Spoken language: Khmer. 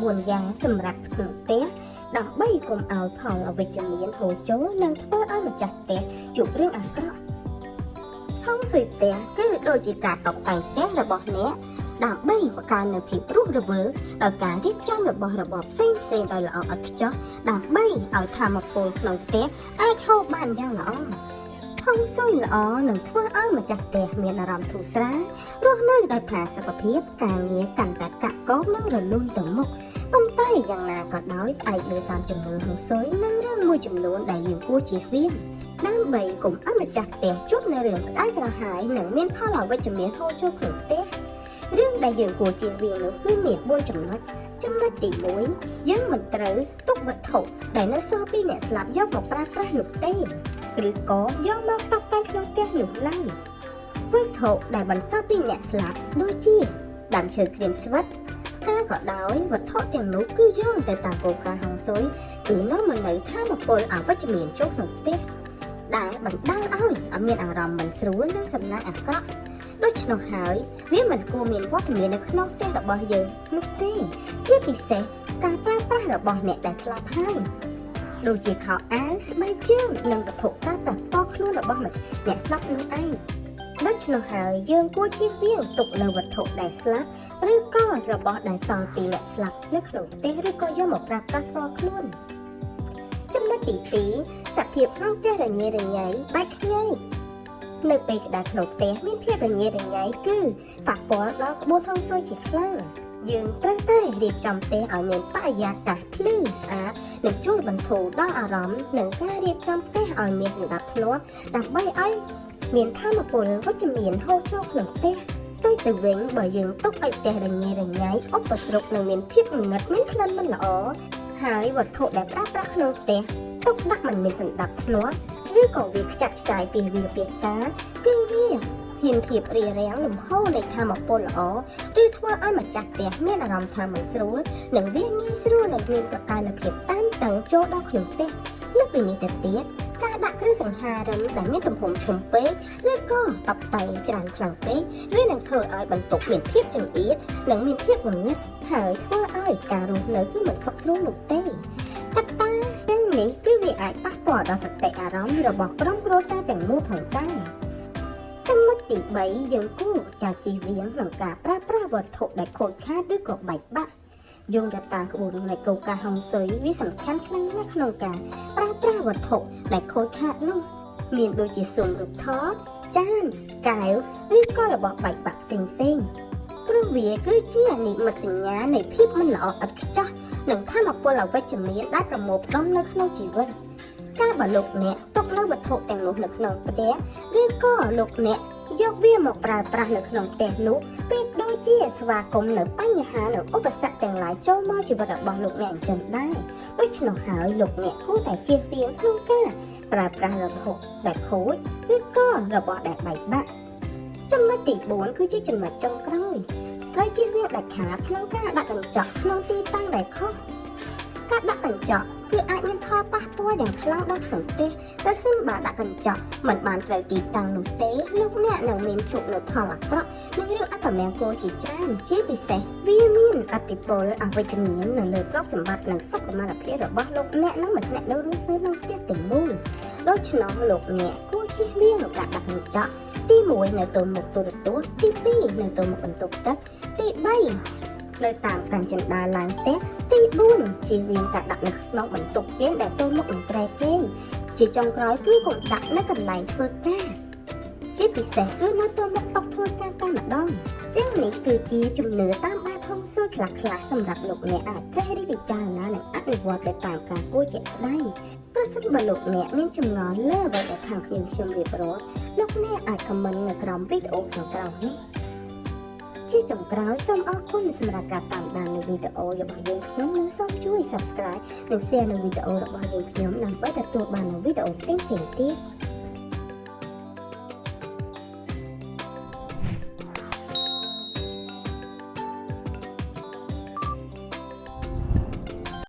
4 យ៉ាងសម្រាប់ក្នុងផ្ទះដើម្បីកុំឲ្យផលអវិជ្ជមានហូរចូលនិងធ្វើឲ្យម្ចាស់ផ្ទះជួបរឿងអាក្រក់ហុងស៊ុយផ្ទះគឺដូចជាការតុបតែងផ្ទះរបស់អ្នកដើម្បីបង្កើននូវភាពរស់រវើកដោយការរៀបចំរបស់របរផ្សេងដោយល្អឥតខ្ចោះដើម្បីឲ្យធម៌ពលក្នុងផ្ទះអាចហូរបានយ៉ាងល្អហុងស៊ុយល្អនឹងធ្វើឲ្យម្ចាស់ផ្ទះមានអារម្មណ៍ធូរស្រាលរស់នៅដោយផាសុកភាពការងារកាន់តែកាក់កបនិងរលូនទៅមុខប៉ុន្តែយ៉ាងណាក៏ដោយផ្អែកលើតាមជំនឿហុងស៊ុយនិងរឿងមួយចំនួនដែលយើងគួរជៀសវាងដើម្បីកុំឲ្យម្ចាស់ផ្ទះជួបនៅរឿងក្តៅក្រហាយនិងមានផលអវិជ្ជមានហូរចូលក្នុងផ្ទះរឿងដែលយើងគួរជៀសវាងនោះគឺមាន4ចំណុចទី1យើងមិនត្រូវទុកវត្ថុដែលនៅសល់ពីអ្នកស្លាប់យកមកប្រើប្រាស់នោះទេឬក៏យកមកតុបតែងក្នុងផ្ទះនោះឡើយវត្ថុដែលបន្សល់ពីអ្នកស្លាប់ដូចជាដើមឈើក្រៀមស្វិតការក៏ដោយវត្ថុទាំងនោះគឺយោងទៅតាមគោលការណ៍ហុងស៊ុយគឺនាំមកនូវថាមពលអវិជ្ជមានចូលក្នុងផ្ទះដែលបណ្ដាលឲ្យមានអារម្មណ៍មិនស្រួលនិងសំណាងអាក្រក់ដូច្នោះហើយវាមិនគួរមានវត្តមាននៅក្នុងផ្ទះរបស់យើងនោះទេជាពិសេសការប្រើប្រាស់របស់អ្នកដែលស្លាប់ហើយដូចជាខោអាវស្បែកជើងនិងវត្ថុប្រើប្រាស់ផ្ទាល់ខ្លួនរបស់អ្នកស្លាប់នោះឯងដូច្នោះហើយយើងគួរជៀសវាងទុកនៅវត្ថុដែលស្លាប់ឬក៏របស់ដែលសល់ពីអ្នកស្លាប់នៅក្នុងផ្ទះឬក៏យកមកប្រើប្រាស់ផ្ទាល់ខ្លួនចំណុចទី2សភាពក្នុងផ្ទះរញ៉េរញ៉ៃបែកខ្ញែកនៅពេលដែលក្នុងផ្ទះមានភាពរញ៉េរញ៉ៃគឺប៉ះពាល់ដល់ក្បួនហុងស៊ុយជាខ្លាំងយើងត្រូវតែរៀបចំផ្ទះឲ្យមានបរិយាកាសភ្លឺស្អាតនិងជួយបន្ធូរដល់អារម្មណ៍និងការរៀបចំផ្ទះឲ្យមានសណ្ដាប់ធ្នាប់ដើម្បីឲ្យមានថាមពលវិជ្ជមានហូរចូលក្នុងផ្ទះទៅវិញបើយើងទុកឲ្យផ្ទះរញ៉េរញ៉ៃឧបទ្រពនឹងមានភាពងងឹតមានក្លិនមិនល្អហើយវត្ថុដែលប្រើប្រាស់ក្នុងផ្ទះទុកដាក់មិនមានសណ្ដាប់ធ្នាប់ឬក៏វាខ្ចាត់ខ្ចាយពីវាពីការគឺវាហ៊ានភាពរារាំងលំហូរនៃថាមពលល្អឬធ្វើឲ្យម្ចាស់ផ្ទះមានអារម្មណ៍ថាមិនស្រួលនិងវាងាយស្រួលនឹងមានប្រកាសភាពតានតឹងចូលដល់ក្នុងផ្ទះលើសពីនេះទៅទៀតការដាក់គ្រឿងសង្ហារិមដែលមានទំហំធំពេកឬក៏តបតែងច្រើនខ្លាំងពេកវានឹងធ្វើឲ្យបន្ទប់មានភាពចង្អៀតនិងមានភាពងងឹតហើយធ្វើឲ្យការរស់នៅគឺមិនសុខស្រួលនោះទេកត្តាទាំងនេះគឺវាអាចប៉ះពាល់ដល់សតិអារម្មណ៍របស់ក្រុមគ្រួសារទាំងមូលផងដែរចំណុចទី3យើងគួរចាជៀសវាងក្នុងការប្រើប្រាស់វត្ថុដែលខូចខាតឬក៏បែកបាក់យោងទៅតាមក្បួននៃគោលការណ៍ហុងស៊ុយវាសំខាន់ខ្លាំងណាស់ក្នុងការប្រើប្រាស់វត្ថុដែលខូចខាតនោះមានដូចជាស៊ុមរូបថតចានកែវឬក៏របស់បែកបាក់ផ្សេងព្រោះវាគឺជានិមិត្តសញ្ញានៃភាពមិនល្អឥតខ្ចោះនិងថាមពលអវិជ្ជមានដែលប្រមូលផ្ដុំនៅក្នុងជីវិតការបើលោកអ្នកទុកនៅវត្ថុទាំងនោះនៅក្នុងផ្ទះឬក៏លោកអ្នកយកវាមកប្រើប្រាស់នៅក្នុងផ្ទះនោះប្រៀបដូចជាស្វាគមន៍នៅបញ្ហានិងឧបសគ្គទាំងឡាយចូលមកជីវិតរបស់លោកអ្នកអញ្ចឹងដែរដូច្នោះហើយលោកអ្នកគួរតែជៀសវាងក្នុងការប្រើប្រាស់វត្ថុដែលខូចឬក៏របស់ដែលបែកបាក់ចំណុចទី4គឺជាចំណុចចុងក្រោយត្រូវជៀសវាងដាច់ខាតក្នុងការដាក់កញ្ចក់ក្នុងទីតាំងដែលខុសការដាក់កញ្ចក់គឺអាចមានផលប៉ះពាល់យ៉ាងខ្លាំងដល់ក្នុងផ្ទះតែសិនបើដាក់កញ្ចក់មិនបានត្រូវទីតាំងនោះទេលោកអ្នកនឹងមានជួបនូវផលអាក្រក់និងរឿងអពមង្គលជាច្រើនជាពិសេសវាមានឥទ្ធិពលអវិជ្ជមាននៅលើទ្រព្យសម្បត្តិនិងសុខុមាលភាពរបស់លោកអ្នកនិងមិត្តអ្នកនៅរស់នៅក្នុងផ្ទះទាំងមូលដូច្នោះលោកអ្នកគួរជៀសវាងការដាក់កញ្ចក់ទី1នៅទល់មុខទូរទស្សន៍ទី2នៅទល់មុខបន្ទប់ទឹកទី3នៅតាមកញ្ចិនដារឡើងផ្ទះទី4ជៀសវាងការដាក់នៅក្នុងបន្ទប់គេងដែលទល់មុខនឹងត្រែគេងជាចុងក្រោយគឺកុំដាក់នៅកន្លែងធ្វើការជាពិសេសគឺនៅទល់មុខតុធ្វើការតែម្ដងទាំងនេះគឺជាជំនឿតាមបែបហុងស៊ុយខ្លះៗសម្រាប់លោកអ្នកអាចត្រេះរិះពិចារណានិងអនុវត្តទៅតាមការគួរជាក់ស្ដែងប្រសិនបើលោកអ្នកមានចម្ងល់លើអ្វីដែលខាងខ្ញុំរៀបរាប់លោកអ្នកអាចខមមិននៅក្រោមវីដេអូខាងក្រោមនេះជាចុងក្រោយសូមអរគុណសម្រាប់ការតាមដាននៅវីដេអូរបស់យើងខ្ញុំនិងសូមជួយ Subscribe និង Share នៅវីដេអូរបស់យើងខ្ញុំដើម្បីទទួលបាននូវវីដេអូផ្សេងៗទៀត